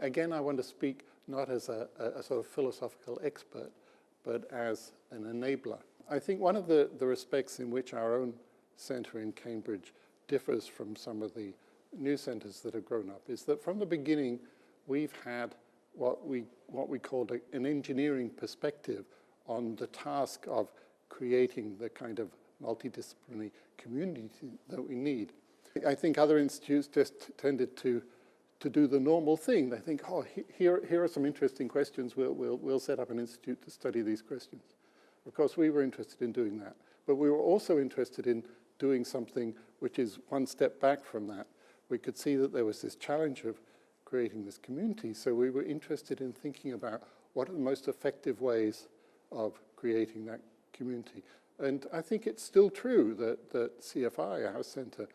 Again, I want to speak not as a sort of philosophical expert, but as an enabler. I think one of the respects in which our own centre in Cambridge differs from some of the new centres that have grown up is that from the beginning we've had what we called an engineering perspective on the task of creating the kind of multidisciplinary community that we need. I think other institutes just tended to do the normal thing. They think, oh, here are some interesting questions. We'll set up an institute to study these questions. Of course, we were interested in doing that, but we were also interested in doing something which is one step back from that. We could see that there was this challenge of creating this community, so we were interested in thinking about what are the most effective ways of creating that community. And I think it's still true that CFI, our centre,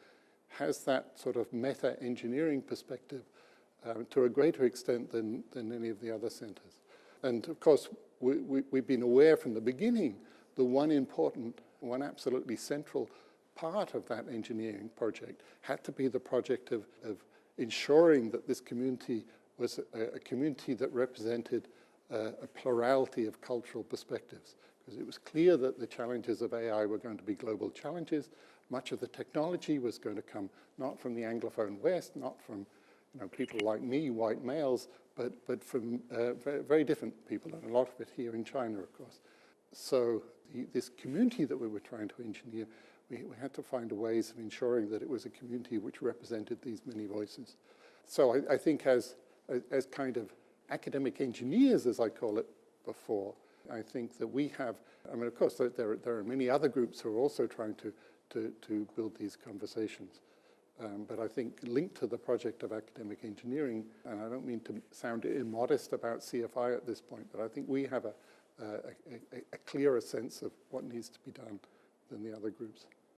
has that sort of meta-engineering perspective to a greater extent than any of the other centres. And of course, we've been aware from the beginning the one absolutely central part of that engineering project had to be the project of ensuring that this community was a community that represented a plurality of cultural perspectives. Because it was clear that the challenges of AI were going to be global challenges. Much of the technology was going to come not from the Anglophone West, not from people like me, white males, but from very different people, and a lot of it here in China, of course. So this community that we were trying to engineer, we had to find ways of ensuring that it was a community which represented these many voices. So I think as kind of academic engineers, as I call it before, I think that we have, I mean, of course, there are many other groups who are also trying to build these conversations. But I think linked to the project of academic engineering, and I don't mean to sound immodest about CFI at this point, but I think we have a clearer sense of what needs to be done than the other groups.